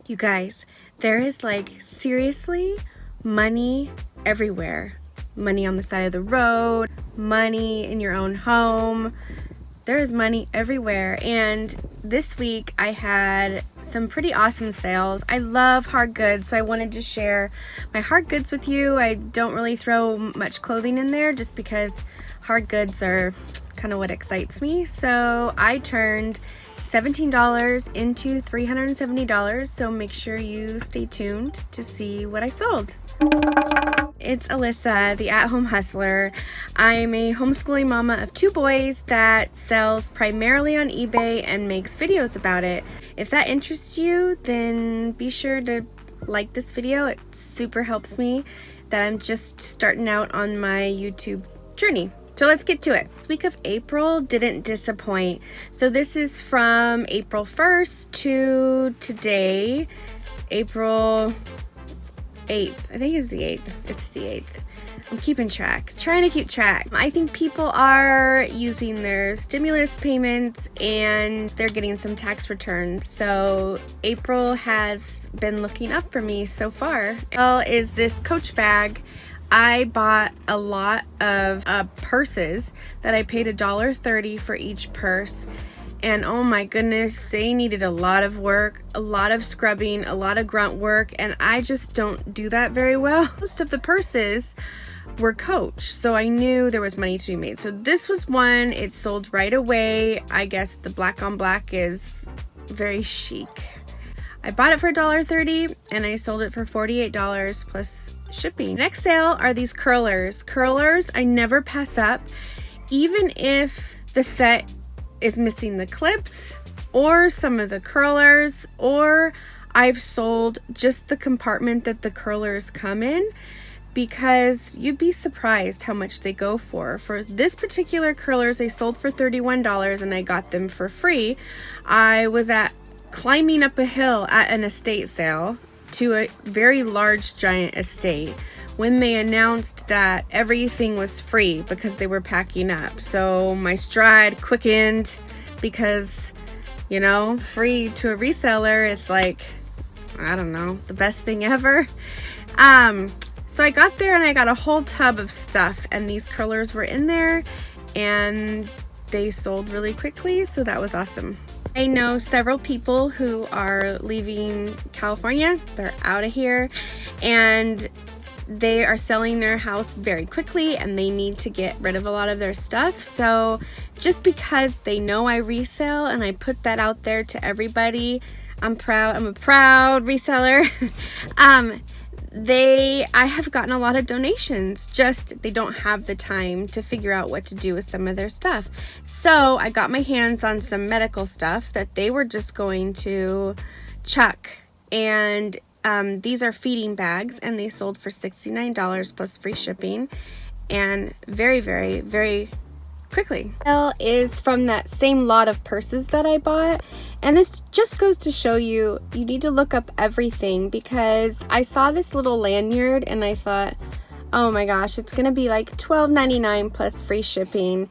You guys, there is like seriously money everywhere. Money on the side of the road, money in your own home. There is money everywhere. And this week I had some pretty awesome sales. I love hard goods, so I wanted to share my hard goods with you. I don't really throw much clothing in there just because hard goods are kind of what excites me. So I turned $17 into $370, so make sure you stay tuned to see what I sold. It's Alyssa, the at-home hustler. I'm a homeschooling mama of 2 boys that sells primarily on eBay and makes videos about it. If that interests you, then be sure to like this video. It super helps me that I'm just starting out on my YouTube journey. So let's get to it. This week of April didn't disappoint. So this is from April 1st to today, April 8th. I think it's the 8th. It's the 8th. I'm keeping track, trying to keep track. I think people are using their stimulus payments and they're getting some tax returns. So April has been looking up for me so far. Well, is this Coach bag. I bought a lot of purses that I paid $1.30 for each purse. And oh my goodness, they needed a lot of work, a lot of scrubbing, a lot of grunt work, and I just don't do that very well. Most of the purses were Coach, so I knew there was money to be made. So this was one, it sold right away. I guess the black on black is very chic. I bought it for $1.30 and I sold it for $48 plus shipping. Next sale are these curlers. Curlers I never pass up, even if the set is missing the clips or some of the curlers, or I've sold just the compartment that the curlers come in, because you'd be surprised how much they go for. For this particular curlers, I sold for $31 and I got them for free. I was climbing up a hill at an estate sale to a very large giant estate when they announced that everything was free because they were packing up. So my stride quickened because, you know, free to a reseller is like, I don't know, the best thing ever. So I got there and I got a whole tub of stuff, and these curlers were in there and they sold really quickly, so that was awesome. I know several people who are leaving California. They're out of here and they are selling their house very quickly and they need to get rid of a lot of their stuff. So just because they know I resell and I put that out there to everybody, I'm proud. I'm a proud reseller. I have gotten a lot of donations, just they don't have the time to figure out what to do with some of their stuff. So I got my hands on some medical stuff that they were just going to chuck, and these are feeding bags and they sold for $69 plus free shipping, and very, very, very quickly. Is from that same lot of purses that I bought, and this just goes to show you need to look up everything, because I saw this little lanyard and I thought, oh my gosh, it's gonna be like $12.99 plus free shipping,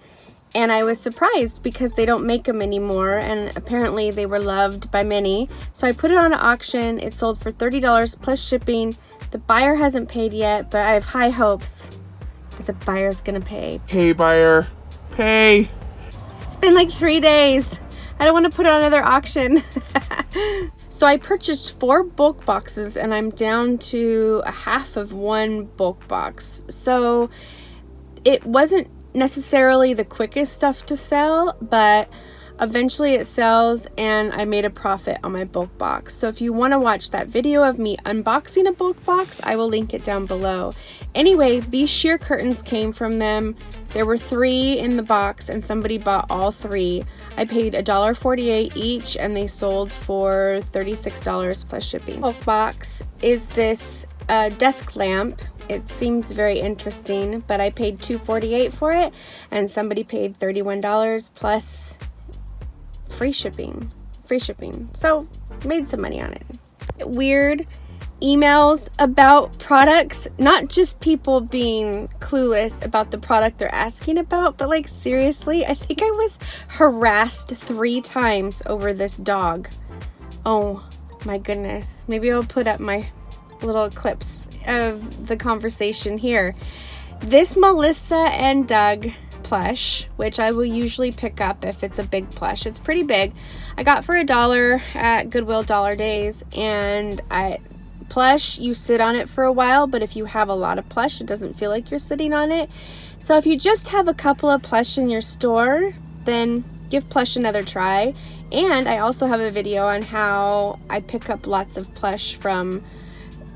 and I was surprised because they don't make them anymore, and apparently they were loved by many. So I put it on auction. It sold for $30 plus shipping. The buyer hasn't paid yet, but I have high hopes that the buyer's gonna pay. Hey buyer, pay. It's been like 3 days. I don't want to put it on another auction. So I purchased 4 bulk boxes and I'm down to a half of 1 bulk box. So it wasn't necessarily the quickest stuff to sell, but eventually it sells and I made a profit on my bulk box. So if you want to watch that video of me unboxing a bulk box, I will link it down below. Anyway, these sheer curtains came from them. There were 3 in the box and somebody bought all 3. I paid $1.48 each and they sold for $36 plus shipping. Bulk box is this desk lamp. It seems very interesting, but I paid $2.48 for it and somebody paid $31 plus free shipping. So made some money on it. Weird emails about products, not just people being clueless about the product they're asking about, but like seriously, I think I was harassed 3 times over this dog. Oh My goodness. Maybe I'll put up my little clips of the conversation here. This Melissa and Doug plush, which I will usually pick up if it's a big plush. It's pretty big. I got for $1 at Goodwill Dollar Days, and plush, you sit on it for a while, but if you have a lot of plush, it doesn't feel like you're sitting on it. So if you just have a couple of plush in your store, then give plush another try. And I also have a video on how I pick up lots of plush from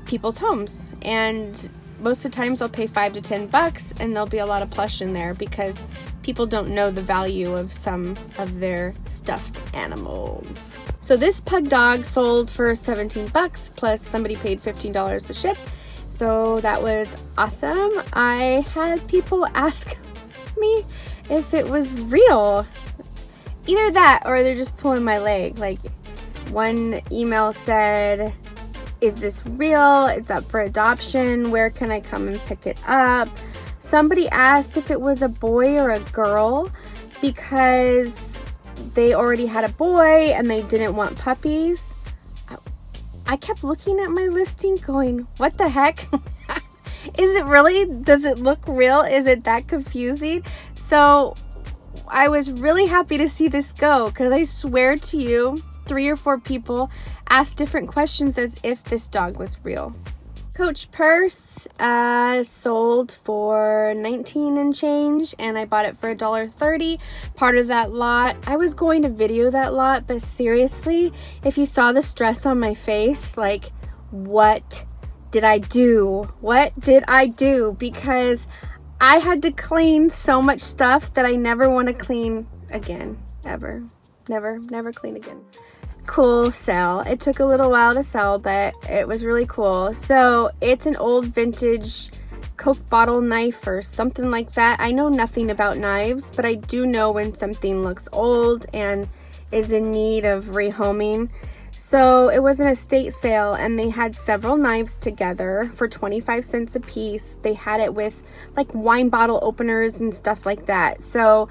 people's homes, and most of the times I'll pay $5 to $10 and there'll be a lot of plush in there because people don't know the value of some of their stuffed animals. So this pug dog sold for $17 plus somebody paid $15 to ship. So that was awesome. I had people ask me if it was real. Either that or they're just pulling my leg. Like, one email said, "Is this real? It's up for adoption. Where can I come and pick it up?" Somebody asked if it was a boy or a girl because they already had a boy and they didn't want puppies. I kept looking at my listing going, what the heck? Is it really? Does it look real? Is it that confusing? So I was really happy to see this go, because I swear to you, 3 or 4 people asked different questions as if this dog was real. Coach purse sold for $19 and change, and I bought it for $1.30. Part of that lot, I was going to video that lot, but seriously, if you saw the stress on my face, like, what did I do? What did I do? Because I had to clean so much stuff that I never want to clean again, ever. Never clean again. Cool sell. It took a little while to sell, but it was really cool. So it's an old vintage Coke bottle knife or something like that. I know nothing about knives, but I do know when something looks old and is in need of rehoming. So it was an estate sale, and they had several knives together for 25 cents a piece. They had it with like wine bottle openers and stuff like that. So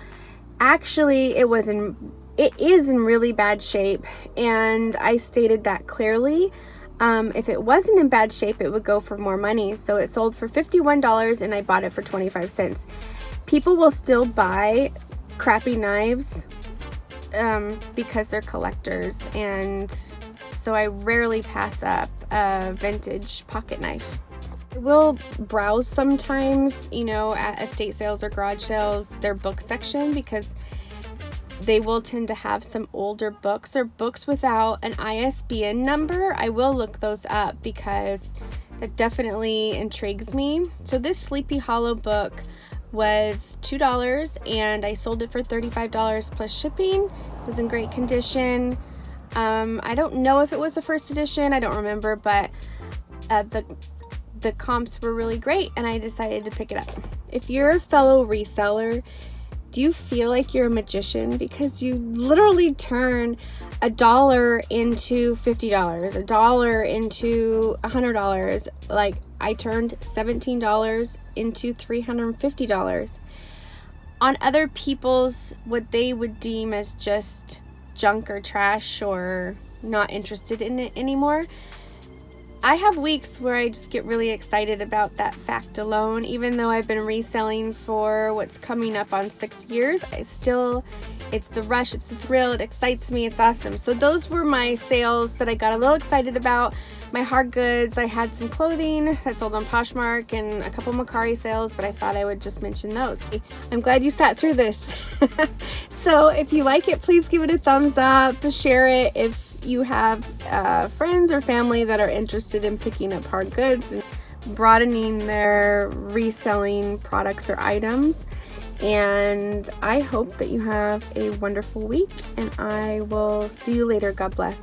actually it is in really bad shape, and I stated that clearly. If it wasn't in bad shape, it would go for more money. So it sold for $51 and I bought it for 25 cents. People will still buy crappy knives because they're collectors, and so I rarely pass up a vintage pocket knife. I will browse sometimes, at estate sales or garage sales, their book section, because they will tend to have some older books or books without an ISBN number. I will look those up because that definitely intrigues me. So this Sleepy Hollow book was $2 and I sold it for $35 plus shipping. It was in great condition. I don't know if it was a first edition, I don't remember, but the comps were really great and I decided to pick it up. If you're a fellow reseller, do you feel like you're a magician? Because you literally turn $1 into $50, $1 into $100. Like, I turned $17 into $350 on other people's, what they would deem as just junk or trash or not interested in it anymore. I have weeks where I just get really excited about that fact alone. Even though I've been reselling for what's coming up on 6 years, it's the rush, it's the thrill, it excites me, it's awesome. So those were my sales that I got a little excited about. My hard goods, I had some clothing that sold on Poshmark and a couple Macari sales, but I thought I would just mention those. I'm glad you sat through this. So if you like it, please give it a thumbs up, share it if you have friends or family that are interested in picking up hard goods and broadening their reselling products or items. And I hope that you have a wonderful week, and I will see you later. God bless.